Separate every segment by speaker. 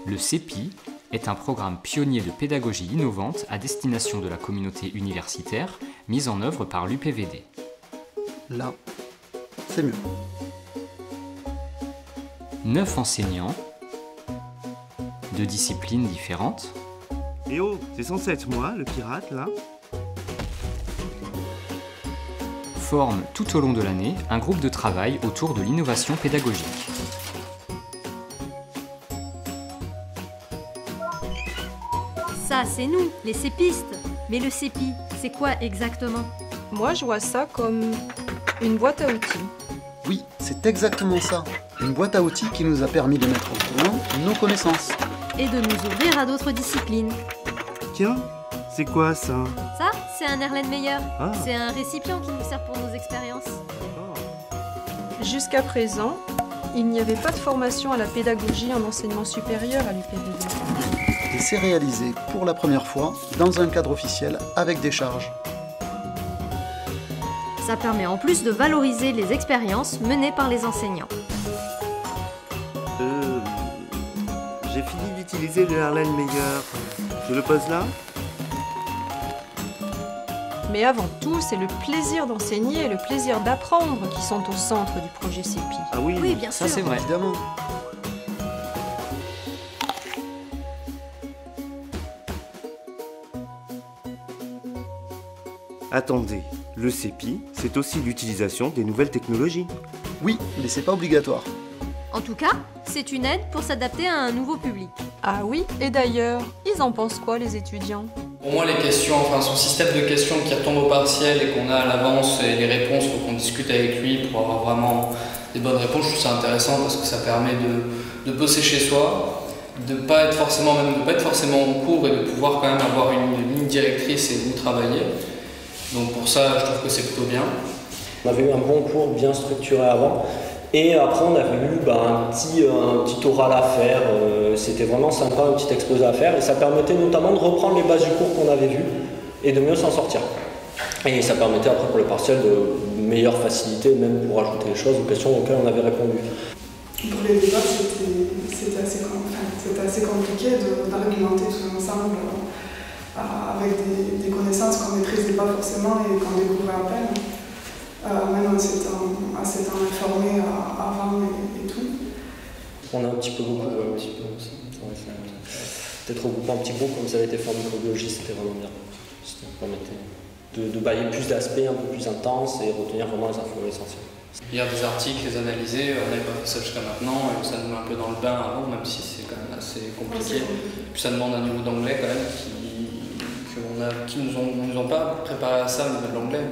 Speaker 1: Le CEPI est un programme pionnier de pédagogie innovante à destination de la communauté universitaire, mis en œuvre par l'UPVD.
Speaker 2: Là, c'est mieux.
Speaker 1: 9 enseignants, de disciplines différentes.
Speaker 3: Eh oh, c'est censé être moi, le pirate, là?
Speaker 1: Forment tout au long de l'année un groupe de travail autour de l'innovation pédagogique.
Speaker 4: Ça, c'est nous, les CEPistes. Mais le CEPI, c'est quoi exactement?
Speaker 5: Moi, je vois ça comme une boîte à outils.
Speaker 2: Oui, c'est exactement ça. Une boîte à outils qui nous a permis de mettre au point nos connaissances.
Speaker 4: Et de nous ouvrir à d'autres disciplines.
Speaker 3: Tiens, c'est quoi ça?
Speaker 4: Ça, c'est un Erlenmeyer.
Speaker 3: Ah.
Speaker 4: C'est un récipient qui nous sert pour nos expériences.
Speaker 5: Jusqu'à présent, il n'y avait pas de formation à la pédagogie en enseignement supérieur à l'UPVD.
Speaker 2: Et c'est réalisé pour la première fois dans un cadre officiel avec des charges.
Speaker 4: Ça permet en plus de valoriser les expériences menées par les enseignants.
Speaker 3: J'ai fini d'utiliser le Erlenmeyer. Je le pose là?
Speaker 5: Mais avant tout, c'est le plaisir d'enseigner et le plaisir d'apprendre qui sont au centre du projet CEPI.
Speaker 3: Ah oui,
Speaker 4: Oui, bien sûr.
Speaker 1: Ça c'est vrai.
Speaker 2: Évidemment.
Speaker 3: Attendez, le CEPI, c'est aussi l'utilisation des nouvelles technologies.
Speaker 2: Oui, mais c'est pas obligatoire.
Speaker 4: En tout cas, c'est une aide pour s'adapter à un nouveau public.
Speaker 5: Ah oui, et d'ailleurs, ils en pensent quoi les étudiants?
Speaker 6: Pour moi, les questions, enfin son système de questions qui retombe au partiel et qu'on a à l'avance et les réponses, faut qu'on discute avec lui pour avoir vraiment des bonnes réponses. Je trouve ça intéressant parce que ça permet de bosser chez soi, de pas être forcément en cours et de pouvoir quand même avoir une ligne directrice et où travailler. Donc pour ça, je trouve que c'est plutôt bien.
Speaker 7: On avait eu un bon cours bien structuré avant. Et après, on avait eu un petit oral à faire, c'était vraiment sympa, un petit exposé à faire, et ça permettait notamment de reprendre les bases du cours qu'on avait vu et de mieux s'en sortir. Et ça permettait après pour le partiel de meilleure facilité, même pour ajouter les choses aux questions auxquelles on avait répondu.
Speaker 8: Pour les débats, c'était assez compliqué d'argumenter tout ensemble avec des connaissances qu'on ne maîtrisait pas forcément et qu'on découvrait à peine. Même en s'étant informé avant et tout.
Speaker 7: On a un petit peu beaucoup, peut-être regroupé un petit groupe comme ça avait été fait en microbiologie, c'était vraiment bien. Ça permettait de bailler plus d'aspects un peu plus intenses et retenir vraiment les infos essentielles.
Speaker 6: Lire des articles, les analyser, on n'avait pas fait ça jusqu'à maintenant, et ça nous met un peu dans le bain avant, même si c'est quand même assez compliqué. Puis ça demande un niveau d'anglais quand même qui nous ont pas préparé à ça au niveau de l'anglais.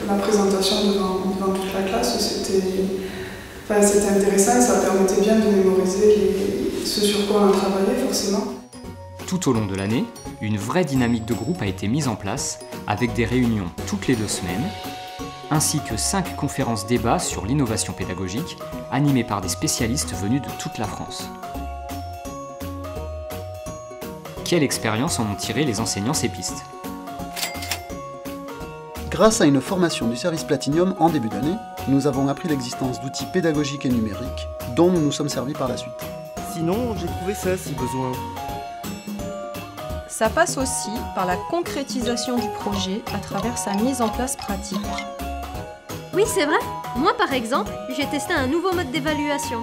Speaker 8: La présentation devant toute la classe, c'était intéressant et ça permettait bien de mémoriser ce sur quoi on a travaillé forcément.
Speaker 1: Tout au long de l'année, une vraie dynamique de groupe a été mise en place avec des réunions toutes les 2 semaines, ainsi que 5 conférences débats sur l'innovation pédagogique animées par des spécialistes venus de toute la France. Quelle expérience en ont tiré les enseignants CEPistes?
Speaker 2: Grâce à une formation du service Platinium en début d'année, nous avons appris l'existence d'outils pédagogiques et numériques dont nous nous sommes servis par la suite.
Speaker 3: Sinon, j'ai trouvé ça si besoin.
Speaker 5: Ça passe aussi par la concrétisation du projet à travers sa mise en place pratique.
Speaker 4: Oui, c'est vrai. Moi, par exemple, j'ai testé un nouveau mode d'évaluation.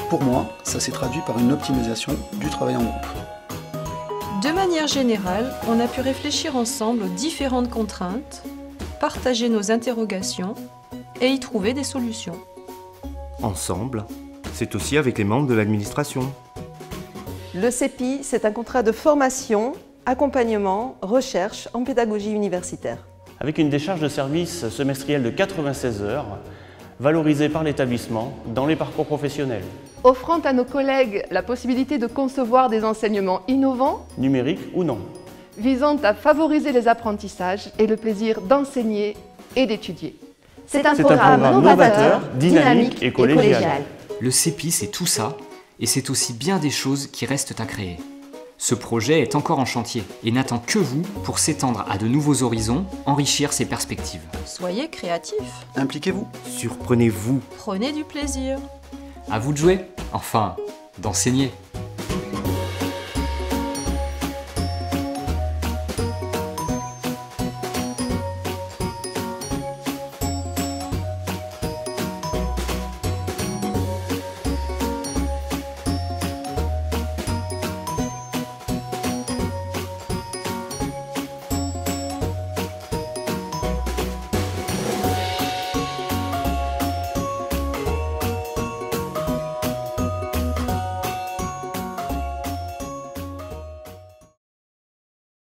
Speaker 2: Pour moi, ça s'est traduit par une optimisation du travail en groupe.
Speaker 5: De manière générale, on a pu réfléchir ensemble aux différentes contraintes, partager nos interrogations et y trouver des solutions.
Speaker 3: Ensemble, c'est aussi avec les membres de l'administration.
Speaker 9: Le CEPI, c'est un contrat de formation, accompagnement, recherche en pédagogie universitaire.
Speaker 10: Avec une décharge de service semestrielle de 96 heures, valorisée par l'établissement dans les parcours professionnels.
Speaker 11: Offrant à nos collègues la possibilité de concevoir des enseignements innovants,
Speaker 10: numériques ou non,
Speaker 11: visant à favoriser les apprentissages et le plaisir d'enseigner et d'étudier. C'est un programme novateur, dynamique et collégial.
Speaker 1: Le CEPI, c'est tout ça, et c'est aussi bien des choses qui restent à créer. Ce projet est encore en chantier et n'attend que vous pour s'étendre à de nouveaux horizons, enrichir ses perspectives.
Speaker 5: Soyez créatifs.
Speaker 2: Impliquez-vous.
Speaker 3: Surprenez-vous.
Speaker 5: Prenez du plaisir.
Speaker 1: À vous de jouer, enfin, d'enseigner.